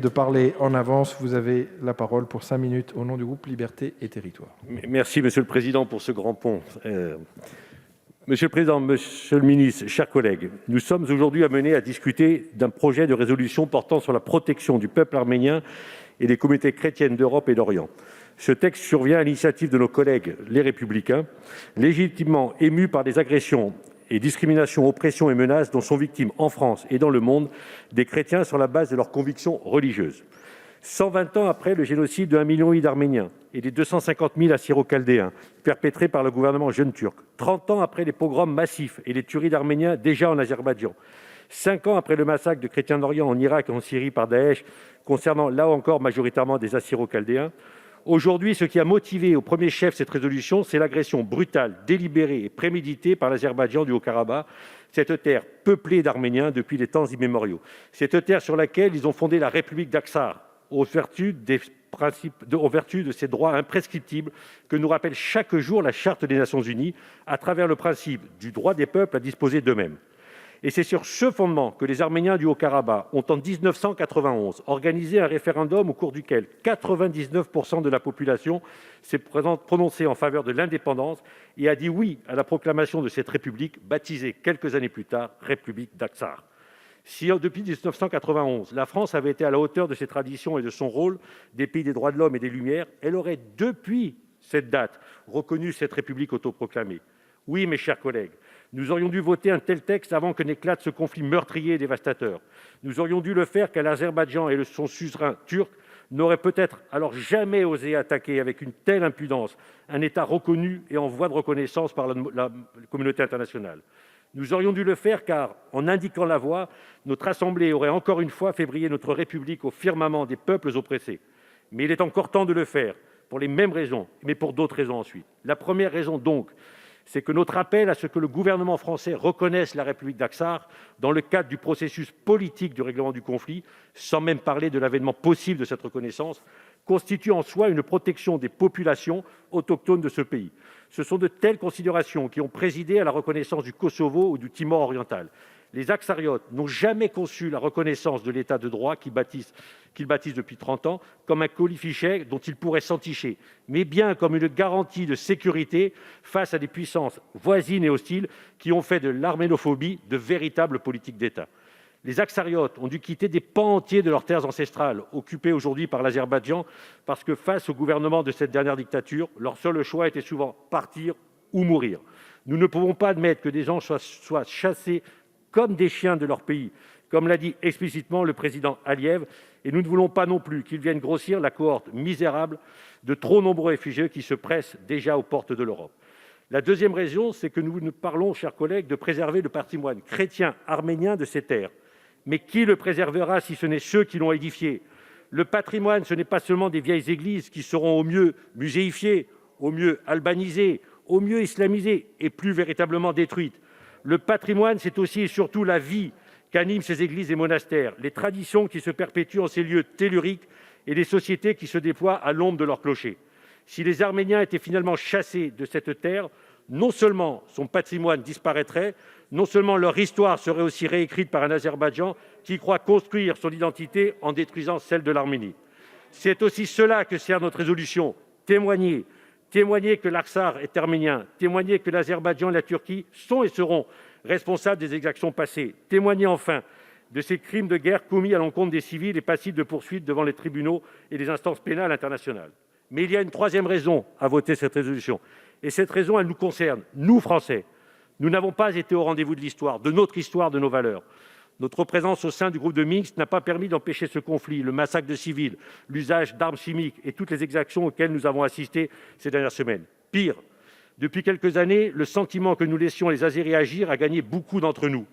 de parler en avance. Vous avez la parole pour 5 minutes au nom du groupe Liberté et Territoires. Merci, Monsieur le Président, pour ce grand pont. Monsieur le Président, Monsieur le Ministre, chers collègues, nous sommes aujourd'hui amenés à discuter d'un projet de résolution portant sur la protection du peuple arménien et des communautés chrétiennes d'Europe et d'Orient. Ce texte survient à l'initiative de nos collègues les Républicains, légitimement émus par des agressions et discriminations, oppressions et menaces dont sont victimes en France et dans le monde des chrétiens sur la base de leurs convictions religieuses. 120 ans après le génocide de 1,8 million d'Arméniens et des 250 000 Assyro-Chaldéens perpétrés par le gouvernement jeune turc, 30 ans après les pogroms massifs et les tueries d'Arméniens déjà en Azerbaïdjan, 5 ans après le massacre de chrétiens d'Orient en Irak et en Syrie par Daesh, concernant là encore majoritairement des Assyro-Chaldéens, aujourd'hui, ce qui a motivé au premier chef cette résolution, c'est l'agression brutale, délibérée et préméditée par l'Azerbaïdjan du Haut-Karabakh, cette terre peuplée d'Arméniens depuis les temps immémoriaux, cette terre sur laquelle ils ont fondé la République d'Aksar, aux vertus de ces droits imprescriptibles que nous rappelle chaque jour la Charte des Nations Unies, à travers le principe du droit des peuples à disposer d'eux-mêmes. Et c'est sur ce fondement que les Arméniens du Haut-Karabakh ont, en 1991, organisé un référendum au cours duquel 99% de la population s'est prononcée en faveur de l'indépendance et a dit oui à la proclamation de cette république, baptisée quelques années plus tard République d'Aksar. Si depuis 1991, la France avait été à la hauteur de ses traditions et de son rôle des pays des droits de l'homme et des Lumières, elle aurait depuis cette date reconnu cette république autoproclamée. Oui, mes chers collègues, nous aurions dû voter un tel texte avant que n'éclate ce conflit meurtrier et dévastateur. Nous aurions dû le faire car l'Azerbaïdjan et son suzerain turc n'auraient peut-être alors jamais osé attaquer avec une telle impudence un État reconnu et en voie de reconnaissance par la communauté internationale. Nous aurions dû le faire car, en indiquant la voie, notre Assemblée aurait encore une fois fait briller notre République au firmament des peuples oppressés. Mais il est encore temps de le faire, pour les mêmes raisons, mais pour d'autres raisons ensuite. La première raison donc, c'est que notre appel à ce que le gouvernement français reconnaisse la République d'Aksar dans le cadre du processus politique du règlement du conflit, sans même parler de l'avènement possible de cette reconnaissance, constitue en soi une protection des populations autochtones de ce pays. Ce sont de telles considérations qui ont présidé à la reconnaissance du Kosovo ou du Timor oriental. Les Aksariotes n'ont jamais conçu la reconnaissance de l'état de droit qu'ils bâtissent depuis 30 ans comme un colifichet dont ils pourraient s'enticher, mais bien comme une garantie de sécurité face à des puissances voisines et hostiles qui ont fait de l'arménophobie de véritables politiques d'État. Les Aksariotes ont dû quitter des pans entiers de leurs terres ancestrales, occupées aujourd'hui par l'Azerbaïdjan, parce que face au gouvernement de cette dernière dictature, leur seul choix était souvent partir ou mourir. Nous ne pouvons pas admettre que des gens soient chassés comme des chiens de leur pays, comme l'a dit explicitement le président Aliyev, et nous ne voulons pas non plus qu'ils viennent grossir la cohorte misérable de trop nombreux réfugiés qui se pressent déjà aux portes de l'Europe. La deuxième raison, c'est que nous parlons, chers collègues, de préserver le patrimoine chrétien arménien de ces terres. Mais qui le préservera si ce n'est ceux qui l'ont édifié ? Le patrimoine, ce n'est pas seulement des vieilles églises qui seront au mieux muséifiées, au mieux albanisées, au mieux islamisées et plus véritablement détruites. Le patrimoine, c'est aussi et surtout la vie qu'animent ces églises et monastères, les traditions qui se perpétuent en ces lieux telluriques et les sociétés qui se déploient à l'ombre de leurs clochers. Si les Arméniens étaient finalement chassés de cette terre, non seulement son patrimoine disparaîtrait, non seulement leur histoire serait aussi réécrite par un Azerbaïdjan qui croit construire son identité en détruisant celle de l'Arménie. C'est aussi cela que sert notre résolution, témoigner que l'Aksar est arménien, témoigner que l'Azerbaïdjan et la Turquie sont et seront responsables des exactions passées, témoigner enfin de ces crimes de guerre commis à l'encontre des civils et passibles de poursuites devant les tribunaux et les instances pénales internationales. Mais il y a une troisième raison à voter cette résolution, et cette raison, elle nous concerne, nous Français. Nous n'avons pas été au rendez-vous de l'histoire, de notre histoire, de nos valeurs. Notre présence au sein du groupe de Minsk n'a pas permis d'empêcher ce conflit, le massacre de civils, l'usage d'armes chimiques et toutes les exactions auxquelles nous avons assisté ces dernières semaines. Pire, depuis quelques années, le sentiment que nous laissions les Azéris agir a gagné beaucoup d'entre nous.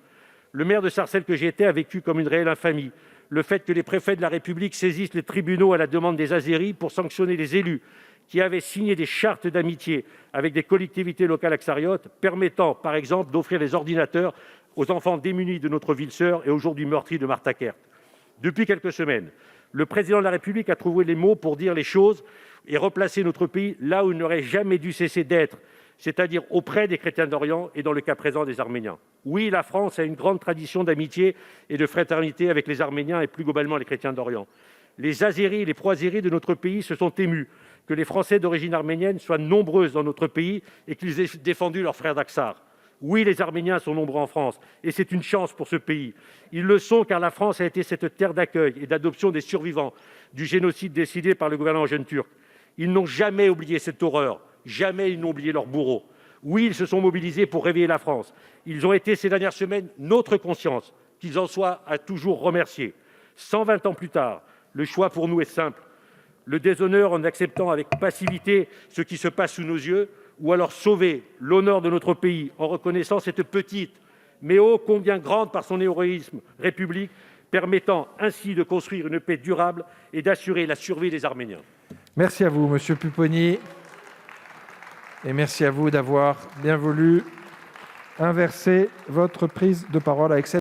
Le maire de Sarcelles que j'étais a vécu comme une réelle infamie. Le fait que les préfets de la République saisissent les tribunaux à la demande des Azéris pour sanctionner les élus qui avaient signé des chartes d'amitié avec des collectivités locales aksariotes, permettant, par exemple, d'offrir des ordinateurs aux enfants démunis de notre ville sœur et aujourd'hui meurtrie de Martakert. Depuis quelques semaines, le président de la République a trouvé les mots pour dire les choses et replacer notre pays là où il n'aurait jamais dû cesser d'être, c'est-à-dire auprès des chrétiens d'Orient et dans le cas présent des Arméniens. Oui, la France a une grande tradition d'amitié et de fraternité avec les Arméniens et plus globalement les chrétiens d'Orient. Les Azéris et les pro-azéris de notre pays se sont émus que les Français d'origine arménienne soient nombreux dans notre pays et qu'ils aient défendu leurs frères d'Aksar. Oui, les Arméniens sont nombreux en France et c'est une chance pour ce pays. Ils le sont car la France a été cette terre d'accueil et d'adoption des survivants du génocide décidé par le gouvernement jeune turc. Ils n'ont jamais oublié cette horreur, jamais ils n'ont oublié leurs bourreaux. Oui, ils se sont mobilisés pour réveiller la France. Ils ont été ces dernières semaines notre conscience, qu'ils en soient à toujours remerciés. 120 ans plus tard, le choix pour nous est simple. Le déshonneur en acceptant avec passivité ce qui se passe sous nos yeux, ou alors sauver l'honneur de notre pays en reconnaissant cette petite, mais ô combien grande par son héroïsme, République, permettant ainsi de construire une paix durable et d'assurer la survie des Arméniens. Merci à vous, monsieur Pupponi, et merci à vous d'avoir bien voulu inverser votre prise de parole avec cette